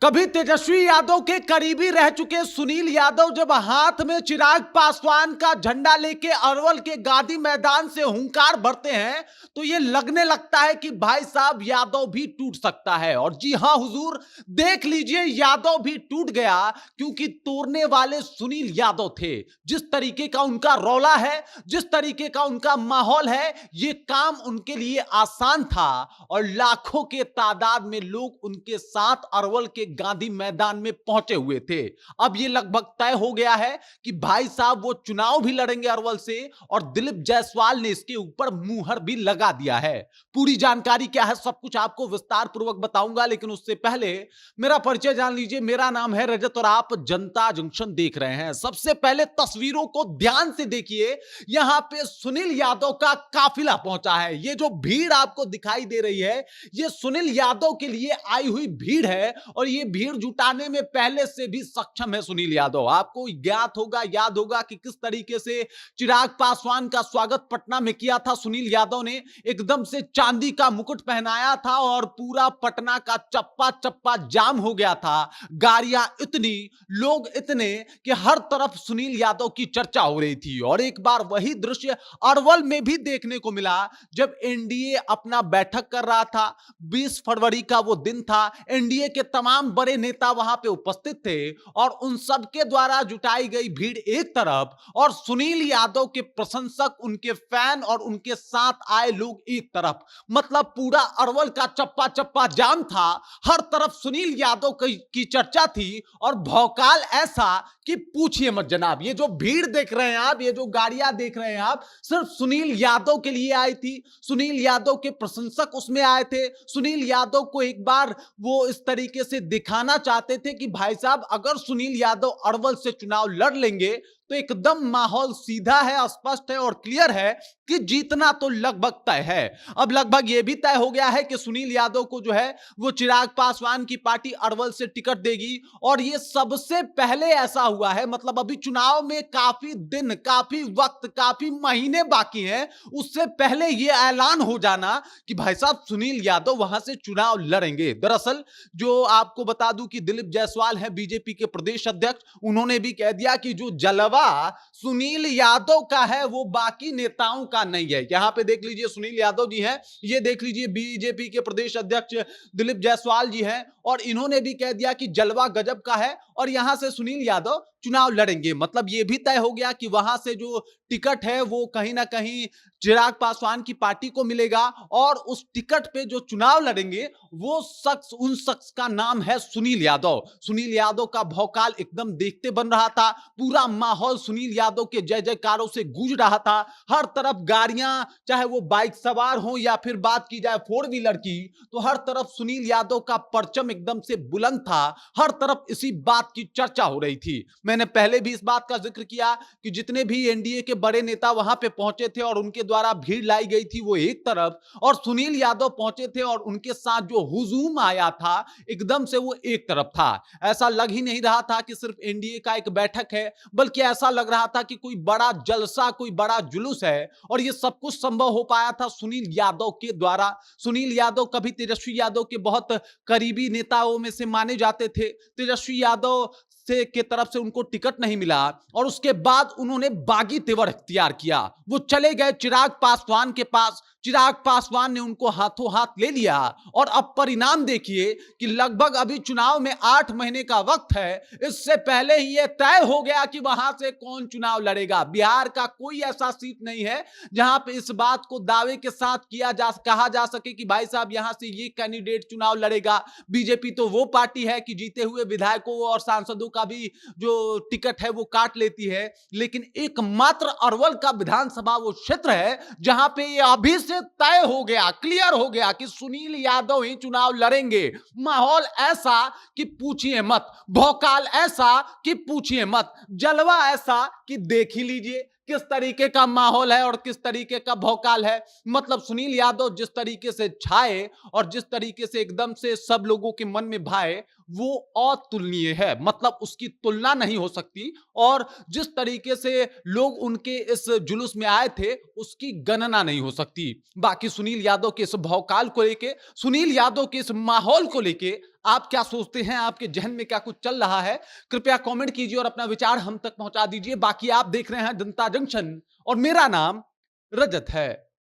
कभी तेजस्वी यादव के करीबी रह चुके सुनील यादव जब हाथ में चिराग पासवान का झंडा लेके अरवल के गांधी मैदान से हुंकार भरते हैं तो ये लगने लगता है कि भाई साहब यादव भी टूट सकता है। और जी हां हुजूर, देख लीजिए यादव भी टूट गया, क्योंकि तोड़ने वाले सुनील यादव थे। जिस तरीके का उनका रौला है, जिस तरीके का उनका माहौल है, ये काम उनके लिए आसान था और लाखों के तादाद में लोग उनके साथ अरवल के गांधी मैदान में पहुंचे हुए थे। अब यह लगभग तय हो गया है कि भाई साहब वो चुनाव भी लड़ेंगे अरवल से, और दिलीप जायसवाल ने इसके ऊपर मुहर भी लगा दिया है। पूरी जानकारी क्या है सब कुछ आपको विस्तार पूर्वक बताऊंगा, लेकिन उससे पहले मेरा परिचय जान लीजिए। मेरा नाम है रजत और आप जनता जंक्शन देख रहे हैं। सबसे पहले तस्वीरों को ध्यान से देखिए। यहां पे सुनील यादव का काफिला पहुंचा है। ये जो भीड़ आपको दिखाई दे रही है, ये सुनील यादव के लिए आई हुई भीड़ है, और ये भीड़ जुटाने में पहले से भी सक्षम है सुनील यादव। आपको ज्ञात होगा, याद होगा कि किस तरीके से चिराग पासवान का स्वागत पटना में किया था सुनील यादव ने। एकदम से चांदी का मुकुट पहनाया था और पूरा पटना का चप्पा चप्पा जाम हो गया था। गाड़ियां इतनी, लोग इतने कि हर तरफ सुनील यादव की चर्चा हो रही थी। और एक बार वही दृश्य अरवल में भी देखने को मिला, जब एनडीए अपना बैठक कर रहा था। 20 फरवरी का वो दिन था। एनडीए के तमाम बड़े नेता वहां पे उपस्थित थे और उन सब के द्वारा जुटाई गई भीड़ एक तरफ, और सुनील यादव के प्रशंसक, उनके फैन और उनके साथ आए लोग एक तरफ। मतलब पूरा अरवल का चप्पा चप्पा जाम था। हर तरफ सुनील यादव की चर्चा थी, और भौकाल ऐसा कि पूछिए मत जनाब। ये जो भीड़ देख रहे हैं आप, ये जो गाड़ियां देख रहे हैं आप, सिर्फ सुनील यादव के लिए आई थी। सुनील यादव के प्रशंसक उसमें आए थे। सुनील यादव को एक बार वो इस तरीके से दिखाना चाहते थे कि भाई साहब, अगर सुनील यादव अरवल से चुनाव लड़ लेंगे तो एकदम माहौल सीधा है, स्पष्ट है और क्लियर है कि जीतना तो लगभग तय है। अब लगभग यह भी तय हो गया है कि सुनील यादव को जो है वो चिराग पासवान की पार्टी अरवल से टिकट देगी। और ये सबसे पहले ऐसा हुआ है, मतलब अभी चुनाव में काफी दिन, काफी वक्त, काफी महीने बाकी हैं, उससे पहले यह ऐलान हो जाना कि भाई साहब सुनील यादव वहां से चुनाव लड़ेंगे। दरअसल जो आपको बता दूं कि दिलीप जायसवाल है बीजेपी के प्रदेश अध्यक्ष, उन्होंने भी कह दिया कि जो जलवा सुनील यादव का है वो बाकी नेताओं का नहीं है। यहां पे देख लीजिए सुनील यादव जी हैं, ये देख लीजिए बीजेपी के प्रदेश अध्यक्ष दिलीप जायसवाल जी हैं, और इन्होंने भी कह दिया कि जलवा गजब का है और यहां से सुनील यादव चुनाव लड़ेंगे। मतलब ये भी तय हो गया कि वहां से जो टिकट है वो कहीं ना कहीं चिराग पासवान की पार्टी को मिलेगा, और उस टिकट पे जो चुनाव लड़ेंगे वो शख्स, उन शख्स का नाम है सुनील यादव। सुनील यादव का भौकाल एकदम देखते बन रहा था। पूरा माहौल सुनील यादव के जय जयकारों से गूंज रहा था। हर तरफ गाड़ियां, चाहे वो बाइक सवार हो या फिर बात की जाए फोर व्हीलर की, तो हर तरफ सुनील यादव का परचम एकदम से बुलंद था। हर तरफ इसी बात की चर्चा हो रही थी। मैंने पहले भी इस बात का जिक्र किया कि जितने भी एनडीए के बड़े नेता वहां पे पहुंचे थे और उनके द्वारा भीड़ लाई गई थी वो एक तरफ, और सुनील यादव पहुंचे थे और उनके साथ जो हुजूम आया था एकदम से वो एक तरफ था। ऐसा लग ही नहीं रहा था कि सिर्फ एनडीए का एक बैठक है, बल्कि ऐसा लग रहा था कि कोई बड़ा जलसा, कोई बड़ा जुलूस है। और ये सब कुछ संभव हो पाया था सुनील यादव के द्वारा। सुनील यादव कभी तेजस्वी यादव के बहुत करीबी नेताओं में से माने जाते थे। तेजस्वी यादव से के तरफ से उनको टिकट नहीं मिला, और उसके बाद उन्होंने बागी तेवर इख्तियार किया। वो चले गए चिराग पासवान के पास। चिराग पासवान ने उनको हाथों हाथ ले लिया, और अब परिणाम देखिए कि लगभग अभी चुनाव में 8 महीने का वक्त है। इससे पहले ही यह तय हो गया कि वहां से कौन चुनाव लड़ेगा। बिहार का कोई ऐसा सीट नहीं है जहां पे इस बात को दावे के साथ कहा जा सके कि भाई साहब यहां से ये कैंडिडेट चुनाव लड़ेगा। बीजेपी तो वो पार्टी है कि जीते हुए विधायकों और सांसदों का भी जो टिकट है वो काट लेती है, लेकिन एकमात्र अरवल का विधानसभा वो क्षेत्र है जहां पे ये अभी से तय हो गया, क्लियर हो गया कि सुनील यादव ही चुनाव लड़ेंगे। माहौल ऐसा कि पूछिए मत, भौकाल ऐसा कि पूछिए मत, जलवा ऐसा कि देख ही लीजिए किस तरीके का माहौल है और किस तरीके का भौकाल है। मतलब सुनील यादव जिस तरीके से छाए और जिस तरीके से एकदम से सब लोगों के मन में भाए, वो अतुलनीय है, मतलब उसकी तुलना नहीं हो सकती। और जिस तरीके से लोग उनके इस जुलूस में आए थे, उसकी गणना नहीं हो सकती। बाकी सुनील यादव के इस भौकाल को लेके, सुनील यादव के इस माहौल को लेके आप क्या सोचते हैं? आपके जहन में क्या कुछ चल रहा है? कृपया कमेंट कीजिए और अपना विचार हम तक पहुंचा दीजिए। बाकी आप देख रहे हैं जनता जंक्शन और मेरा नाम रजत है।